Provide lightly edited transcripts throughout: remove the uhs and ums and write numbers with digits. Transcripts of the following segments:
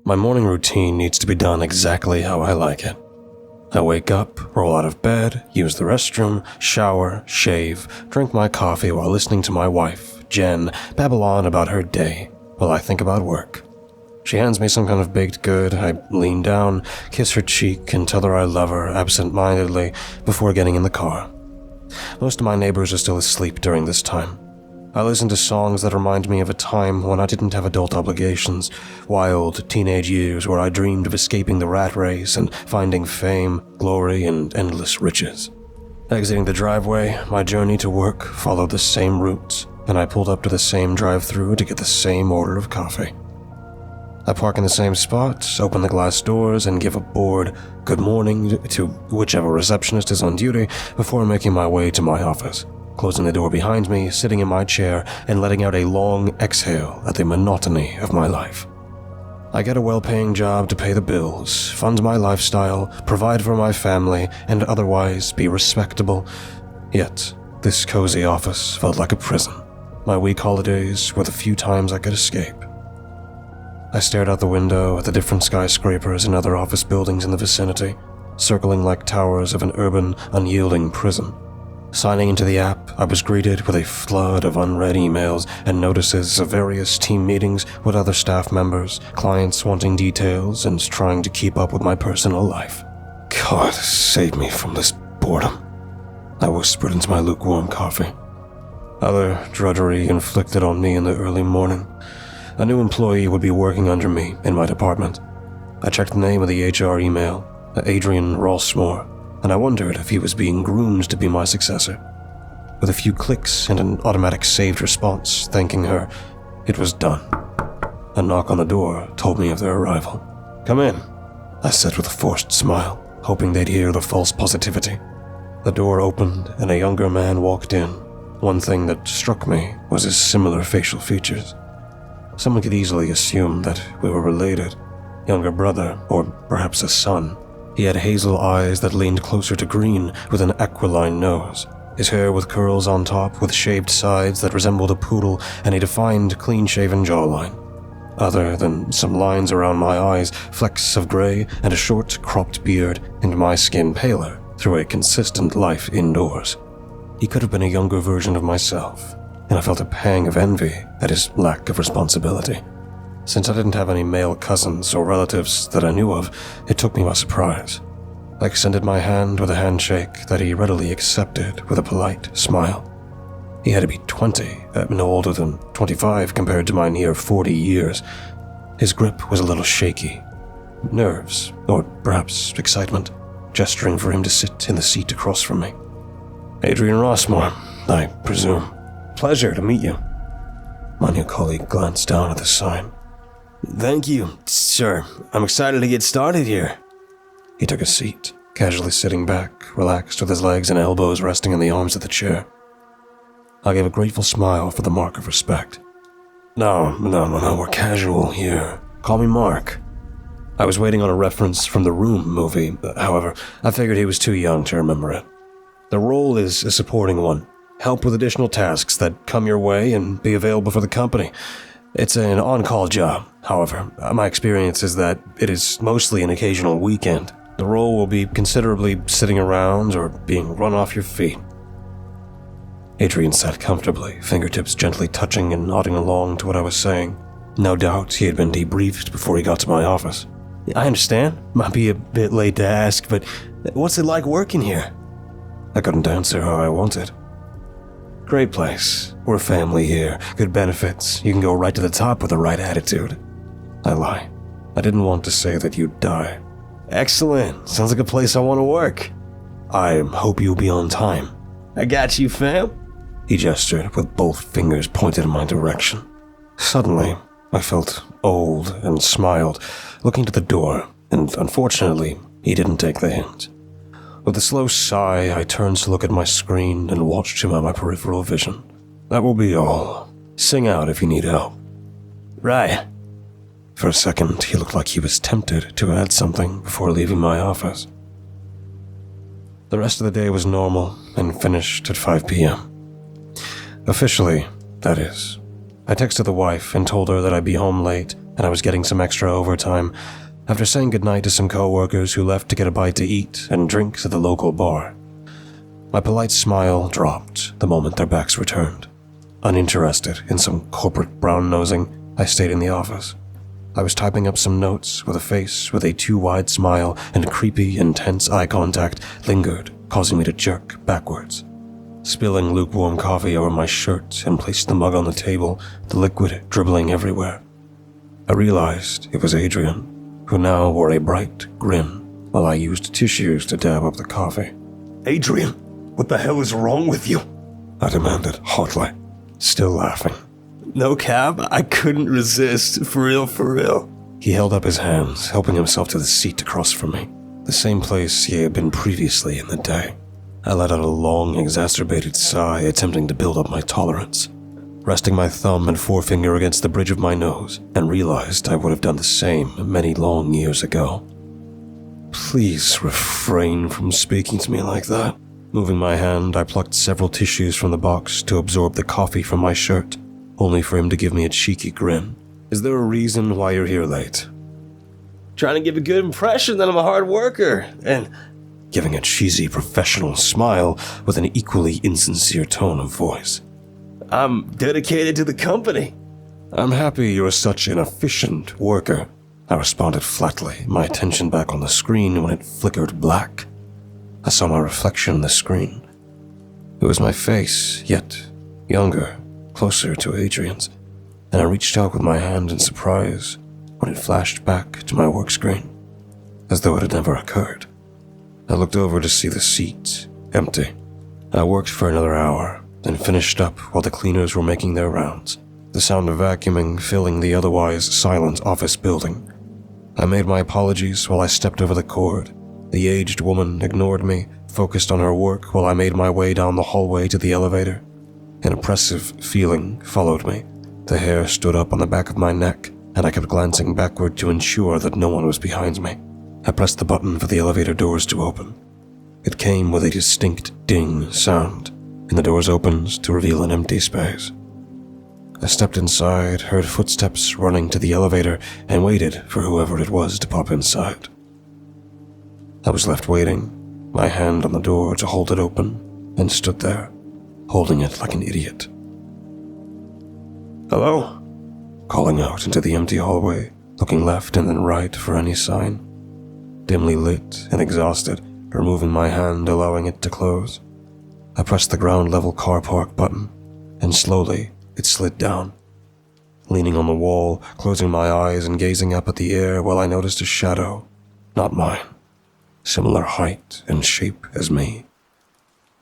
My morning routine needs to be done exactly how I like it. I wake up, roll out of bed, use the restroom, shower, shave, drink my coffee while listening to my wife, Jen, babble on about her day while I think about work. She hands me some kind of baked good. I lean down, kiss her cheek, and tell her I love her absent-mindedly before getting in the car. Most of my neighbors are still asleep during this time. I listen to songs that remind me of a time when I didn't have adult obligations, wild teenage years where I dreamed of escaping the rat race and finding fame, glory, and endless riches. Exiting the driveway, my journey to work followed the same routes, and I pulled up to the same drive-thru to get the same order of coffee. I park in the same spot, open the glass doors, and give a bored good morning to whichever receptionist is on duty before making my way to my office, closing the door behind me, sitting in my chair, and letting out a long exhale at the monotony of my life. I get a well-paying job to pay the bills, fund my lifestyle, provide for my family, and otherwise be respectable. Yet, this cozy office felt like a prison. My week holidays were the few times I could escape. I stared out the window at the different skyscrapers and other office buildings in the vicinity, circling like towers of an urban, unyielding prison. Signing into the app, I was greeted with a flood of unread emails and notices of various team meetings with other staff members, clients wanting details, and trying to keep up with my personal life. God, save me from this boredom, I whispered into my lukewarm coffee. Other drudgery inflicted on me in the early morning. A new employee would be working under me in my department. I checked the name of the HR email, Adrian Rossmore, and I wondered if he was being groomed to be my successor. With a few clicks and an automatic saved response thanking her, it was done. A knock on the door told me of their arrival. "Come in," I said with a forced smile, hoping they'd hear the false positivity. The door opened and a younger man walked in. One thing that struck me was his similar facial features. Someone could easily assume that we were related. Younger brother, or perhaps a son. He had hazel eyes that leaned closer to green with an aquiline nose. His hair with curls on top with shaved sides that resembled a poodle and a defined, clean-shaven jawline. Other than some lines around my eyes, flecks of gray, and a short, cropped beard, and my skin paler through a consistent life indoors. He could have been a younger version of myself, and I felt a pang of envy at his lack of responsibility. Since I didn't have any male cousins or relatives that I knew of, it took me by surprise. I extended my hand with a handshake that he readily accepted with a polite smile. He had to be 20, no older than 25 compared to my near 40 years. His grip was a little shaky. Nerves, or perhaps excitement, gesturing for him to sit in the seat across from me. "Adrian Rossmore, I presume. Pleasure to meet you." My new colleague glanced down at the sign. "Thank you, sir. I'm excited to get started here." He took a seat, casually sitting back, relaxed with his legs and elbows resting on the arms of the chair. I gave a grateful smile for the mark of respect. No, we're casual here. Call me Mark." I was waiting on a reference from the Room movie, however, I figured he was too young to remember it. The role is a supporting one. Help with additional tasks that come your way and be available for the company. It's an on-call job, however. My experience is that it is mostly an occasional weekend. The role will be considerably sitting around or being run off your feet. Adrian sat comfortably, fingertips gently touching and nodding along to what I was saying. No doubt he had been debriefed before he got to my office. "I understand. Might be a bit late to ask, but what's it like working here?" I couldn't answer how I wanted. "Great place. We're family here. Good benefits. You can go right to the top with the right attitude." I lie. I didn't want to say that you'd die. "Excellent. Sounds like a place I want to work." "I hope you'll be on time." "I got you, fam." He gestured with both fingers pointed in my direction. Suddenly, I felt old and smiled, looking to the door, and unfortunately, he didn't take the hint. With a slow sigh, I turned to look at my screen and watched him at my peripheral vision. "That will be all. Sing out if you need help." "Right." For a second, he looked like he was tempted to add something before leaving my office. The rest of the day was normal and finished at 5 p.m. Officially, that is. I texted the wife and told her that I'd be home late and I was getting some extra overtime after saying goodnight to some co-workers who left to get a bite to eat and drinks at the local bar. My polite smile dropped the moment their backs returned. Uninterested in some corporate brown-nosing, I stayed in the office. I was typing up some notes with a face with a too-wide smile, and creepy, intense eye contact lingered, causing me to jerk backwards. Spilling lukewarm coffee over my shirt and placed the mug on the table, the liquid dribbling everywhere. I realized it was Adrian, who now wore a bright grin while I used tissues to dab up the coffee. "Adrian, what the hell is wrong with you?" I demanded hotly, still laughing. "No cap, I couldn't resist, for real. He held up his hands, helping himself to the seat across from me, the same place he had been previously in the day. I let out a long, exacerbated sigh, attempting to build up my tolerance, resting my thumb and forefinger against the bridge of my nose, and realized I would have done the same many long years ago. "Please refrain from speaking to me like that." Moving my hand, I plucked several tissues from the box to absorb the coffee from my shirt, only for him to give me a cheeky grin. "Is there a reason why you're here late?" "Trying to give a good impression that I'm a hard worker, and..." Giving a cheesy professional smile with an equally insincere tone of voice. "I'm dedicated to the company." "I'm happy you're such an efficient worker," I responded flatly, my attention back on the screen when it flickered black. I saw my reflection in the screen. It was my face, yet younger, closer to Adrian's, and I reached out with my hand in surprise when it flashed back to my work screen, as though it had never occurred. I looked over to see the seat empty. I worked for another hour, then finished up while the cleaners were making their rounds, the sound of vacuuming filling the otherwise silent office building. I made my apologies while I stepped over the cord. The aged woman ignored me, focused on her work while I made my way down the hallway to the elevator. An oppressive feeling followed me. The hair stood up on the back of my neck, and I kept glancing backward to ensure that no one was behind me. I pressed the button for the elevator doors to open. It came with a distinct ding sound, and the doors opened to reveal an empty space. I stepped inside, heard footsteps running to the elevator, and waited for whoever it was to pop inside. I was left waiting, my hand on the door to hold it open, and stood there, holding it like an idiot. "Hello?" Calling out into the empty hallway, looking left and then right for any sign. Dimly lit and exhausted, removing my hand, allowing it to close. I pressed the ground-level car park button, and slowly it slid down. Leaning on the wall, closing my eyes and gazing up at the air while I noticed a shadow, not mine, similar height and shape as me.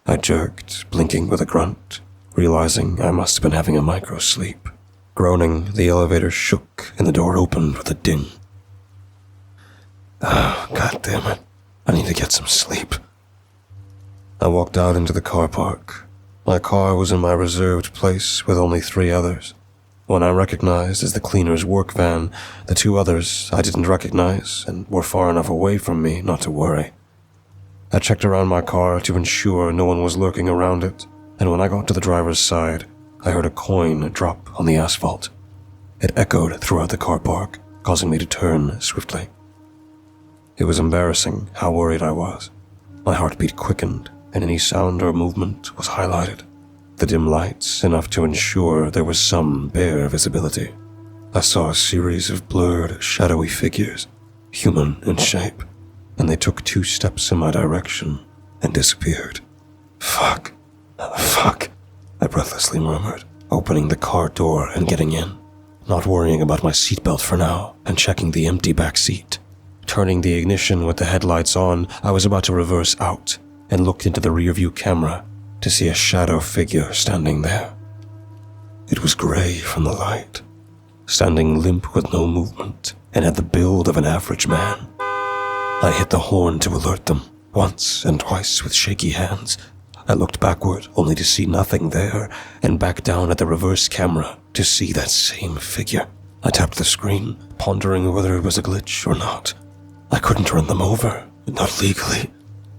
I jerked, blinking with a grunt, realizing I must have been having a micro-sleep. Groaning, the elevator shook and the door opened with a ding. Oh, God damn it. I need to get some sleep. I walked out into the car park. My car was in my reserved place with only 3 others. One I recognized as the cleaner's work van, the 2 others I didn't recognize and were far enough away from me not to worry. I checked around my car to ensure no one was lurking around it, and when I got to the driver's side, I heard a coin drop on the asphalt. It echoed throughout the car park, causing me to turn swiftly. It was embarrassing how worried I was. My heartbeat quickened, and any sound or movement was highlighted. The dim lights enough to ensure there was some bare visibility. I saw a series of blurred, shadowy figures, human in shape, and they took 2 steps in my direction and disappeared. Fuck, I breathlessly murmured, opening the car door and getting in, not worrying about my seatbelt for now and checking the empty back seat. Turning the ignition with the headlights on, I was about to reverse out and looked into the rearview camera to see a shadow figure standing there. It was gray from the light, standing limp with no movement, and had the build of an average man. I hit the horn to alert them, once and twice with shaky hands. I looked backward only to see nothing there, and back down at the reverse camera to see that same figure. I tapped the screen, pondering whether it was a glitch or not. I couldn't run them over, not legally.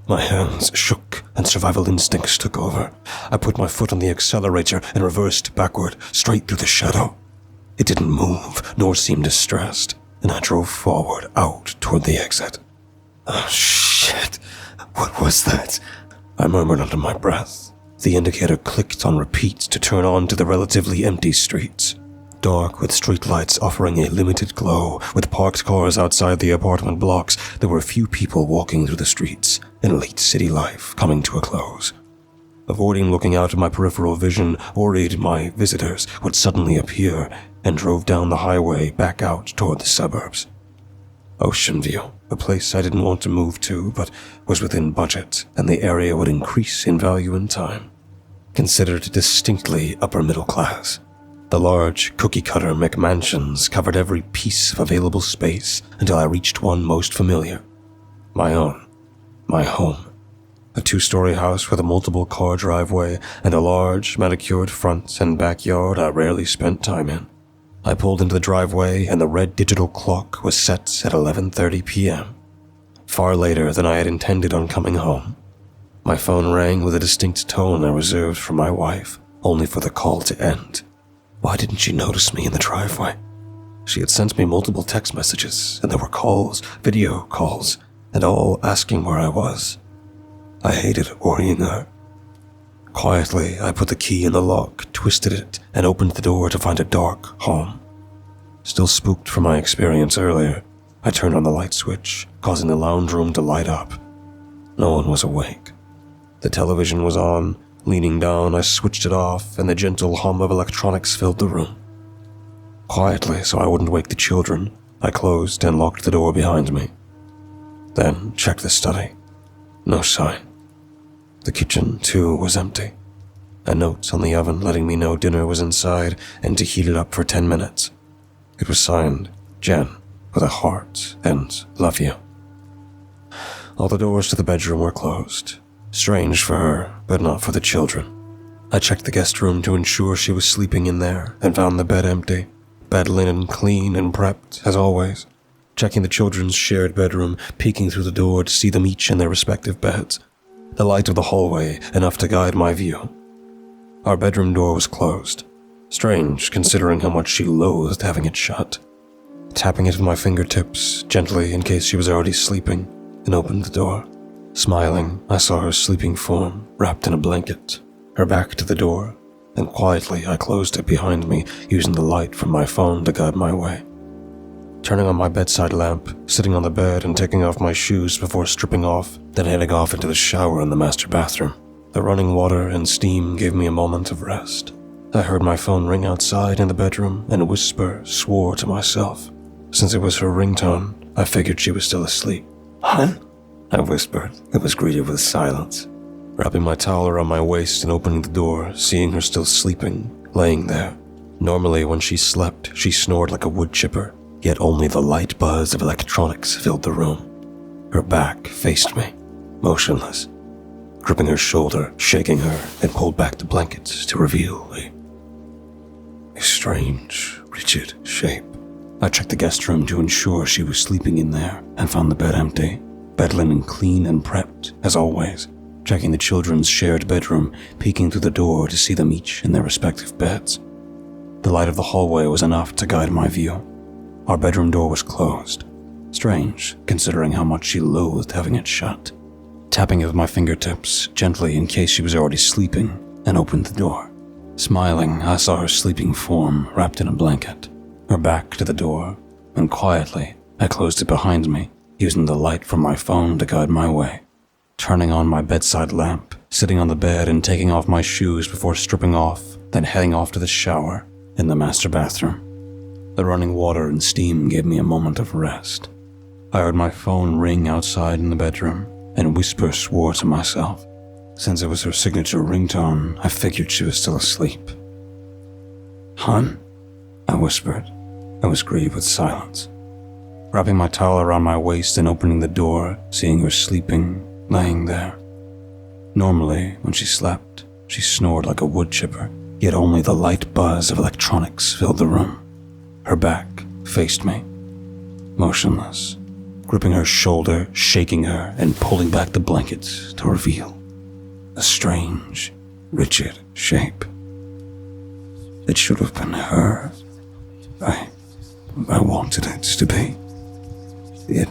My hands shook and survival instincts took over. I put my foot on the accelerator and reversed backward, straight through the shadow. It didn't move, nor seem distressed, and I drove forward out toward the exit. "Oh, shit. What was that?" I murmured under my breath. The indicator clicked on repeat to turn on to the relatively empty streets. Dark, with streetlights offering a limited glow, with parked cars outside the apartment blocks, there were few people walking through the streets, and late city life coming to a close. Avoiding looking out of my peripheral vision, worried my visitors would suddenly appear, and drove down the highway back out toward the suburbs. Ocean View, a place I didn't want to move to, but was within budget, and the area would increase in value in time. Considered distinctly upper middle class. The large, cookie-cutter McMansions covered every piece of available space until I reached one most familiar. My own. My home. A 2-story house with a multiple-car driveway and a large, manicured front and backyard I rarely spent time in. I pulled into the driveway and the red digital clock was set at 11:30 p.m. Far later than I had intended on coming home. My phone rang with a distinct tone I reserved for my wife, only for the call to end. Why didn't she notice me in the driveway? She had sent me multiple text messages, and there were calls, video calls, and all asking where I was. I hated worrying her. Quietly, I put the key in the lock, twisted it, and opened the door to find a dark home. Still spooked from my experience earlier, I turned on the light switch, causing the lounge room to light up. No one was awake. The television was on. Leaning down, I switched it off, and the gentle hum of electronics filled the room. Quietly, so I wouldn't wake the children, I closed and locked the door behind me. Then checked the study. No sign. The kitchen, too, was empty. A note on the oven letting me know dinner was inside and to heat it up for 10 minutes. It was signed, Jen, with a heart and love you. All the doors to the bedroom were closed. Strange for her, but not for the children. I checked the guest room to ensure she was sleeping in there and found the bed empty, bed linen clean and prepped, as always. Checking the children's shared bedroom, peeking through the door to see them each in their respective beds. The light of the hallway enough to guide my view. Our bedroom door was closed. Strange, considering how much she loathed having it shut. Tapping it with my fingertips, gently in case she was already sleeping, and opened the door. Smiling, I saw her sleeping form, wrapped in a blanket, her back to the door, and quietly I closed it behind me, using the light from my phone to guide my way. Turning on my bedside lamp, sitting on the bed and taking off my shoes before stripping off, then heading off into the shower in the master bathroom. The running water and steam gave me a moment of rest. I heard my phone ring outside in the bedroom and whisper swore to myself. Since it was her ringtone, I figured she was still asleep. "Hun?" I whispered. It was greeted with silence. Wrapping my towel around my waist and opening the door, seeing her still sleeping, laying there. Normally, when she slept, she snored like a wood chipper, yet only the light buzz of electronics filled the room. Her back faced me, motionless. Gripping her shoulder, shaking her, and pulled back the blankets to reveal a strange, rigid shape. I checked the guest room to ensure she was sleeping in there and found the bed empty. Bed linen clean and prepped, as always, checking the children's shared bedroom, peeking through the door to see them each in their respective beds. The light of the hallway was enough to guide my view. Our bedroom door was closed. Strange, considering how much she loathed having it shut. Tapping it with my fingertips, gently in case she was already sleeping, and opened the door. Smiling, I saw her sleeping form wrapped in a blanket, her back to the door, and quietly, I closed it behind me, using the light from my phone to guide my way. Turning on my bedside lamp, sitting on the bed and taking off my shoes before stripping off, then heading off to the shower in the master bathroom. The running water and steam gave me a moment of rest. I heard my phone ring outside in the bedroom and whisper swore to myself. Since it was her signature ringtone, I figured she was still asleep. "Hun?" I whispered. I was greeted with silence. Wrapping my towel around my waist and opening the door, seeing her sleeping, laying there. Normally, when she slept, she snored like a wood chipper, yet only the light buzz of electronics filled the room. Her back faced me, motionless, gripping her shoulder, shaking her, and pulling back the blankets to reveal a strange, rigid shape. It should have been her. I wanted it to be. It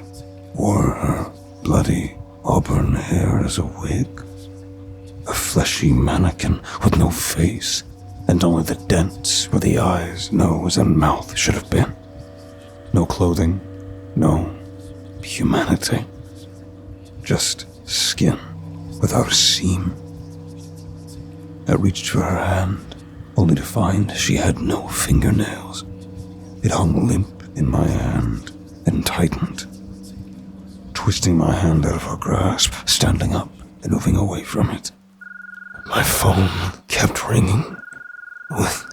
wore her bloody auburn hair as a wig. A fleshy mannequin with no face, and only the dents where the eyes, nose, and mouth should have been. No clothing, no humanity. Just skin without a seam. I reached for her hand, only to find she had no fingernails. It hung limp in my hand and tightened. Twisting my hand out of her grasp, standing up and moving away from it. My phone kept ringing with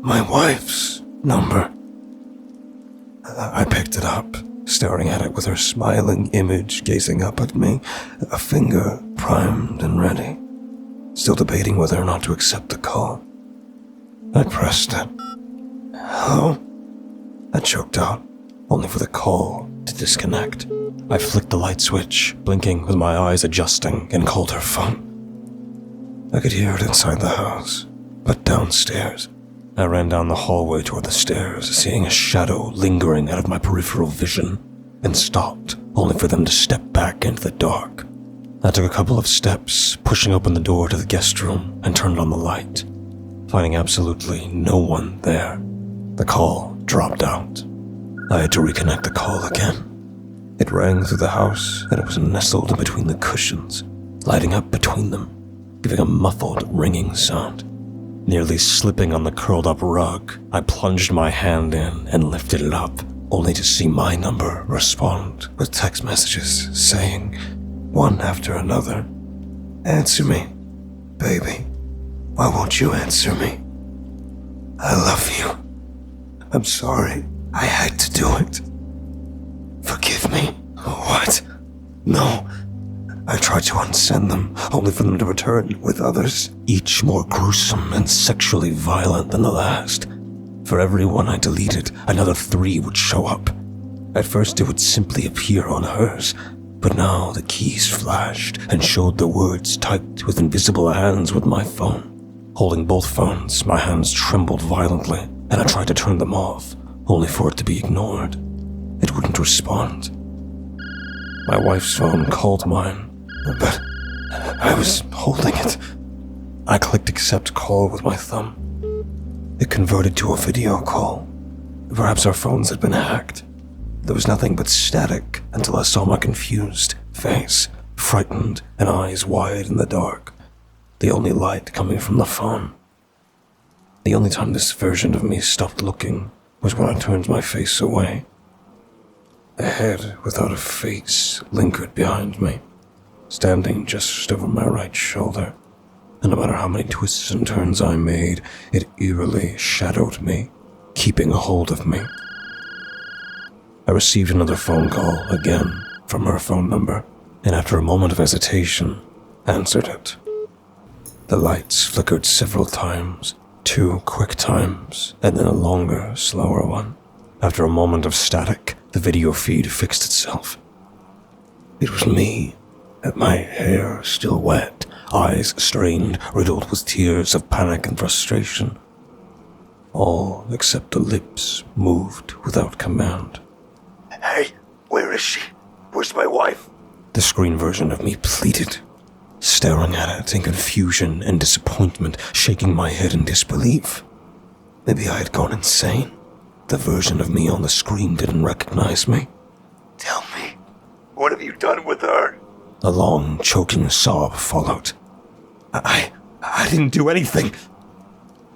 my wife's number. I picked it up, staring at it with her smiling image gazing up at me, a finger primed and ready, still debating whether or not to accept the call. I pressed it. Hello? I choked out, only for the call to disconnect. I flicked the light switch, blinking with my eyes adjusting, and called her phone. I could hear it inside the house, but downstairs. I ran down the hallway toward the stairs, seeing a shadow lingering out of my peripheral vision, and stopped, only for them to step back into the dark. I took a couple of steps, pushing open the door to the guest room, and turned on the light, finding absolutely no one there. The call dropped out. I had to reconnect the call again. It rang through the house, and it was nestled in between the cushions, lighting up between them, giving a muffled ringing sound. Nearly slipping on the curled-up rug, I plunged my hand in and lifted it up, only to see my number respond with text messages saying, one after another, "Answer me, baby. Why won't you answer me? I love you. I'm sorry. I had to do it. Forgive me." What? No. I tried to unsend them, only for them to return with others, each more gruesome and sexually violent than the last. For every one I deleted, another 3 would show up. At first it would simply appear on hers, but now the keys flashed and showed the words typed with invisible hands with my phone. Holding both phones, my hands trembled violently, and I tried to turn them off, only for it to be ignored. It wouldn't respond. My wife's phone called mine, but I was holding it. I clicked accept call with my thumb. It converted to a video call. Perhaps our phones had been hacked. There was nothing but static until I saw my confused face, frightened and eyes wide in the dark. The only light coming from the phone. The only time this version of me stopped looking was when I turned my face away. A head without a face lingered behind me, standing just over my right shoulder, and no matter how many twists and turns I made, it eerily shadowed me, keeping a hold of me. I received another phone call, again, from her phone number, and after a moment of hesitation, answered it. The lights flickered several times, 2 quick times, and then a longer, slower one. After a moment of static, the video feed fixed itself. It was me, my hair still wet, eyes strained, riddled with tears of panic and frustration. All except the lips moved without command. "Hey, where is she? Where's my wife?" The screen version of me pleaded, staring at it in confusion and disappointment, shaking my head in disbelief. Maybe I had gone insane. The version of me on the screen didn't recognize me. "Tell me, what have you done with her?" A long, choking sob followed. I didn't do anything.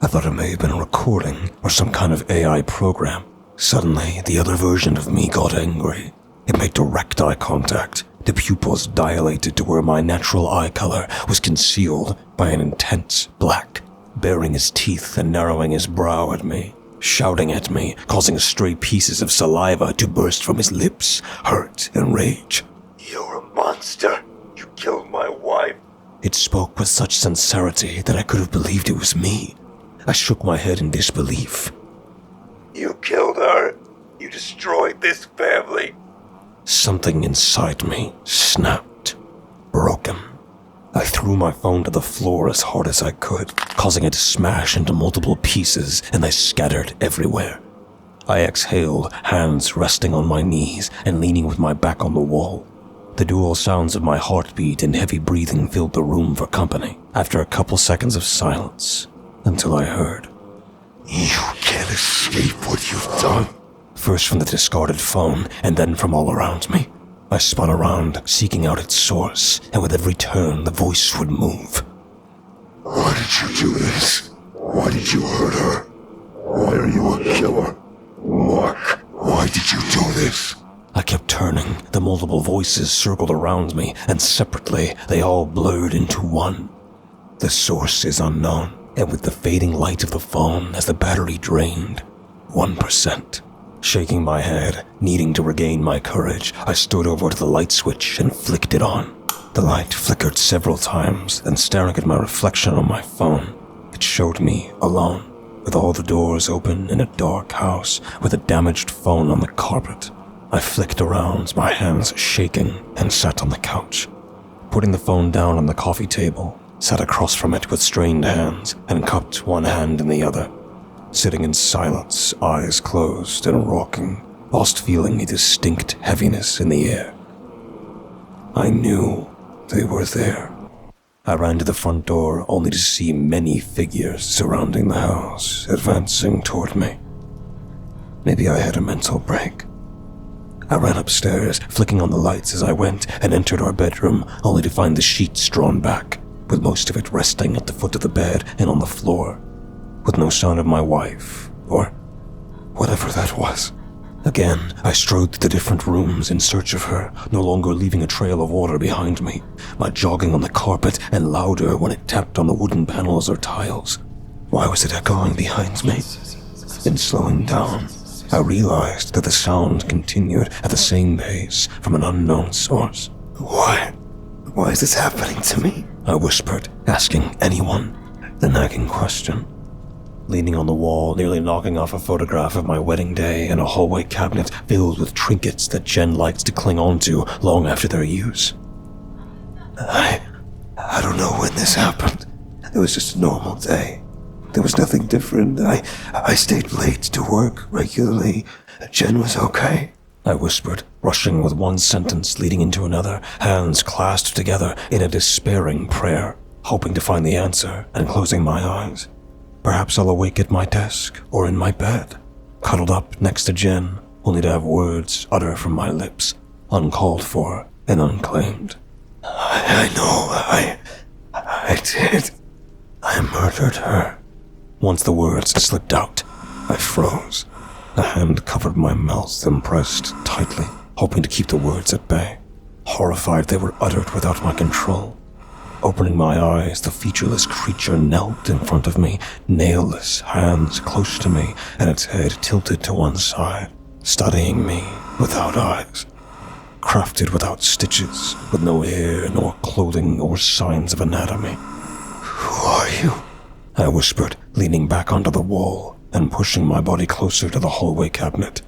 I thought it may have been a recording or some kind of AI program. Suddenly, the other version of me got angry. It made direct eye contact, the pupils dilated to where my natural eye color was concealed by an intense black, baring his teeth and narrowing his brow at me, shouting at me, causing stray pieces of saliva to burst from his lips, hurt and rage. "You're a monster. You killed my wife." It spoke with such sincerity that I could have believed it was me. I shook my head in disbelief. "You killed her. You destroyed this family." Something inside me snapped, broken. I I threw my phone to the floor as hard as I could, causing it to smash into multiple pieces, and they scattered everywhere. I exhaled, hands resting on my knees and leaning with my back on the wall. The dual sounds of my heartbeat and heavy breathing filled the room for company after a couple seconds of silence, until I heard, "You can't escape what you've done." First from the discarded phone, and then from all around me. I spun around, seeking out its source, and with every turn the voice would move. "Why did you do this? Why did you hurt her? Why are you a killer? Mark, why did you do this?" I kept turning. The multiple voices circled around me, and separately they all blurred into one. The source is unknown, and with the fading light of the phone as the battery drained, 1%. Shaking my head, needing to regain my courage, I stood over to the light switch and flicked it on. The light flickered several times, and staring at my reflection on my phone, it showed me alone, with all the doors open in a dark house with a damaged phone on the carpet. I flicked around, my hands shaking, and sat on the couch. Putting the phone down on the coffee table, sat across from it with strained hands and cupped one hand in the other. Sitting in silence, eyes closed and rocking, whilst feeling a distinct heaviness in the air. I knew they were there. I ran to the front door only to see many figures surrounding the house, advancing toward me. Maybe I had a mental break. I ran upstairs, flicking on the lights as I went, and entered our bedroom, only to find the sheets drawn back, with most of it resting at the foot of the bed and on the floor, with no sign of my wife, or whatever that was. Again, I strode through the different rooms in search of her, no longer leaving a trail of water behind me, my jogging on the carpet and louder when it tapped on the wooden panels or tiles. Why was it echoing behind me? In slowing down, I realized that the sound continued at the same pace from an unknown source. Why is this happening to me?" I whispered, asking anyone the nagging question. Leaning on the wall, nearly knocking off a photograph of my wedding day and a hallway cabinet filled with trinkets that Jen likes to cling onto long after their use. I don't know when this happened. It was just a normal day. There was nothing different. I stayed late to work regularly. Jen was okay. I whispered, rushing with one sentence leading into another, hands clasped together in a despairing prayer, hoping to find the answer and closing my eyes. Perhaps I'll awake at my desk or in my bed, cuddled up next to Jen, only to have words utter from my lips, uncalled for and unclaimed. I know, I did. I murdered her. Once the words slipped out, I froze. A hand covered my mouth and pressed tightly, hoping to keep the words at bay. Horrified they were uttered without my control. Opening my eyes, the featureless creature knelt in front of me, nailless hands close to me, and its head tilted to one side, studying me without eyes. Crafted without stitches, with no hair nor clothing or signs of anatomy. "Who are you?" I whispered, leaning back onto the wall and pushing my body closer to the hallway cabinet.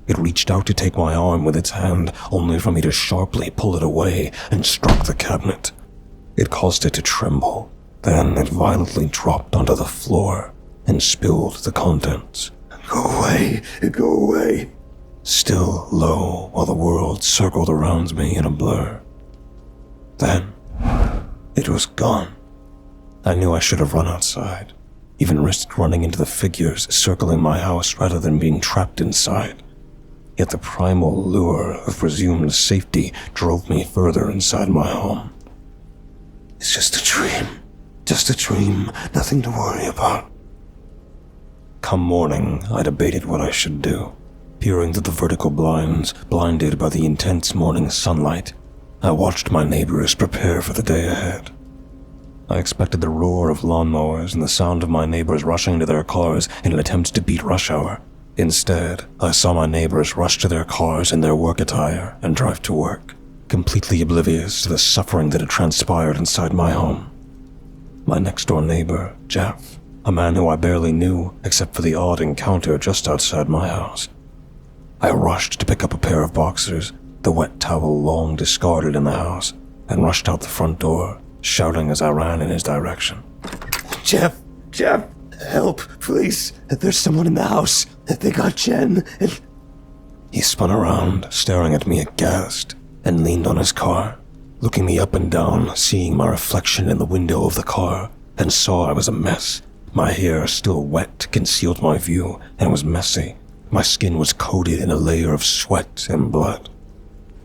It reached out to take my arm with its hand, only for me to sharply pull it away and struck the cabinet. It caused it to tremble. Then it violently dropped onto the floor and spilled the contents. Go away. Still low while the world circled around me in a blur. Then, it was gone. I knew I should have run outside, even risked running into the figures circling my house rather than being trapped inside. Yet the primal lure of presumed safety drove me further inside my home. It's just a dream, nothing to worry about. Come morning, I debated what I should do. Peering through the vertical blinds, blinded by the intense morning sunlight, I watched my neighbors prepare for the day ahead. I expected the roar of lawnmowers and the sound of my neighbors rushing to their cars in an attempt to beat rush hour. Instead, I saw my neighbors rush to their cars in their work attire and drive to work, completely oblivious to the suffering that had transpired inside my home. My next-door neighbor, Jeff, a man who I barely knew except for the odd encounter just outside my house. I rushed to pick up a pair of boxers, the wet towel long discarded in the house, and rushed out the front door, shouting as I ran in his direction. Jeff, help, please. There's someone in the house. They got Jen. He spun around, staring at me aghast, and leaned on his car, looking me up and down, seeing my reflection in the window of the car, and saw I was a mess. My hair, still wet, concealed my view, and was messy. My skin was coated in a layer of sweat and blood.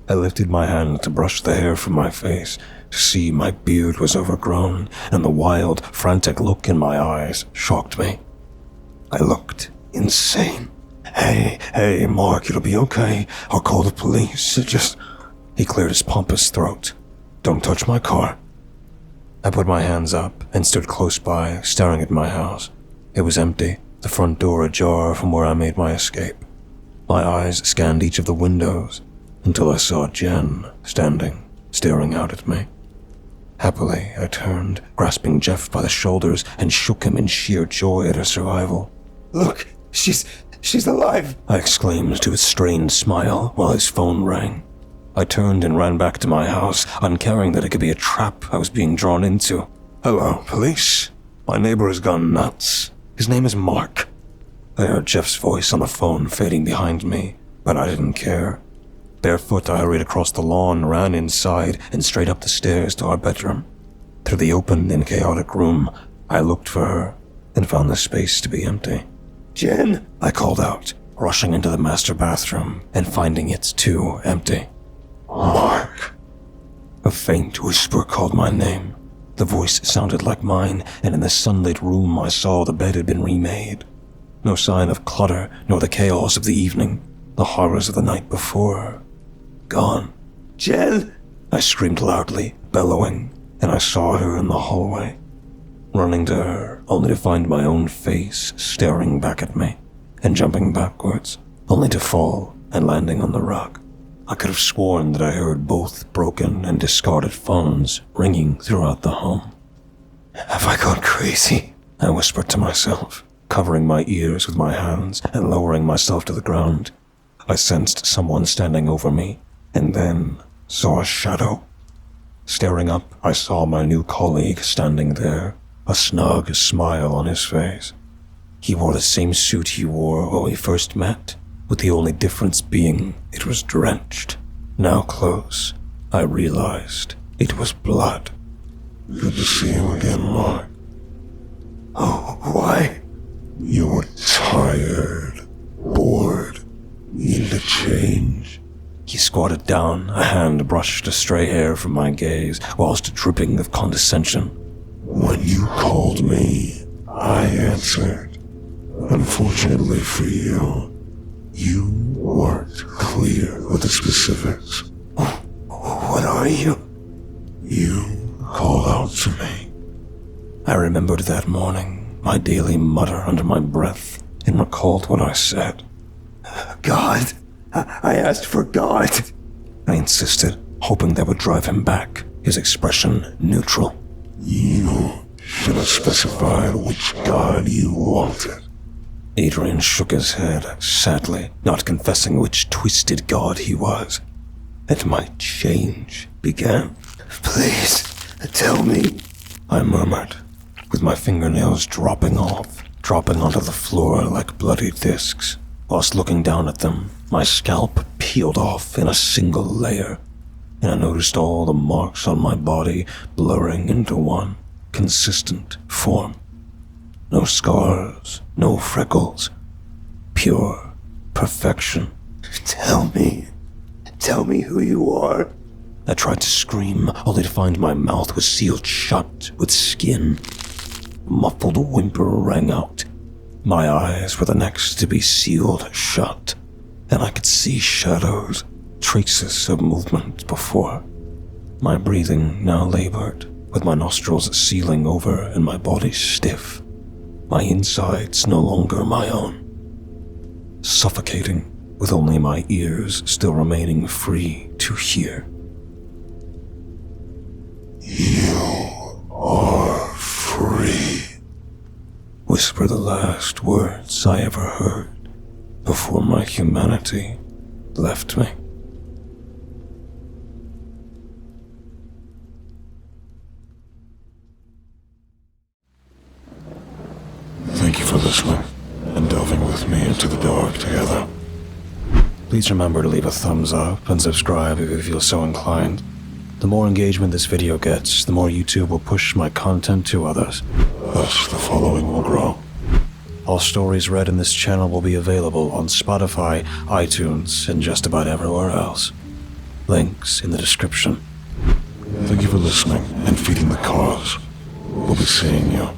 I lifted my hand to brush the hair from my face, to see my beard was overgrown, and the wild, frantic look in my eyes shocked me. I looked insane. Hey, Mark, it'll be okay. I'll call the police. He cleared his pompous throat. Don't touch my car. I put my hands up and stood close by, staring at my house. It was empty, the front door ajar from where I made my escape. My eyes scanned each of the windows until I saw Jen standing, staring out at me. Happily, I turned, grasping Jeff by the shoulders, and shook him in sheer joy at her survival. Look, she's alive, I exclaimed to his strained smile while his phone rang. I turned and ran back to my house, uncaring that it could be a trap I was being drawn into. Hello, police. My neighbor has gone nuts. His name is Mark. I heard Jeff's voice on the phone fading behind me, but I didn't care. Barefoot, I hurried across the lawn, ran inside, and straight up the stairs to our bedroom. Through the open and chaotic room, I looked for her and found the space to be empty. Jen, I called out, rushing into the master bathroom and finding it too empty. Mark. A faint whisper called my name. The voice sounded like mine, and in the sunlit room I saw the bed had been remade. No sign of clutter, nor the chaos of the evening, the horrors of the night before. Gone. Jen! I screamed loudly, bellowing, and I saw her in the hallway. Running to her, only to find my own face staring back at me, and jumping backwards, only to fall and landing on the rug. I could have sworn that I heard both broken and discarded phones ringing throughout the home. Have I gone crazy? I whispered to myself, covering my ears with my hands and lowering myself to the ground. I sensed someone standing over me, and then saw a shadow. Staring up, I saw my new colleague standing there, a snug smile on his face. He wore the same suit he wore when we first met, with the only difference being it was drenched. Now close, I realized it was blood. Good to see you again, Mark. Oh, why? You were tired, bored, needed a change. He squatted down, a hand brushed a stray hair from my gaze, whilst dripping of condescension. When you called me, I answered. Unfortunately for you, you weren't clear with the specifics. What are you? You called out to me. I remembered that morning, my daily mutter under my breath, and recalled what I said. God. I asked for God. I insisted, hoping that would drive him back, his expression neutral. You should have specified which God you wanted. Adrian shook his head, sadly, not confessing which twisted god he was. And my change began. Please, tell me. I murmured, with my fingernails dropping onto the floor like bloody discs. Whilst looking down at them, my scalp peeled off in a single layer, and I noticed all the marks on my body blurring into one consistent form. No scars, no freckles. Pure perfection. Tell me who you are. I tried to scream, only to find my mouth was sealed shut with skin. A muffled whimper rang out. My eyes were the next to be sealed shut, and I could see shadows, traces of movement before. My breathing now labored, with my nostrils sealing over and my body stiff. My insides no longer my own. Suffocating, with only my ears still remaining free to hear. You are free, whisper the last words I ever heard before my humanity left me. Please remember to leave a thumbs up and subscribe if you feel so inclined. The more engagement this video gets, the more YouTube will push my content to others. Thus, the following will grow. All stories read in this channel will be available on Spotify, iTunes, and just about everywhere else. Links in the description. Thank you for listening and feeding the cause. We'll be seeing you.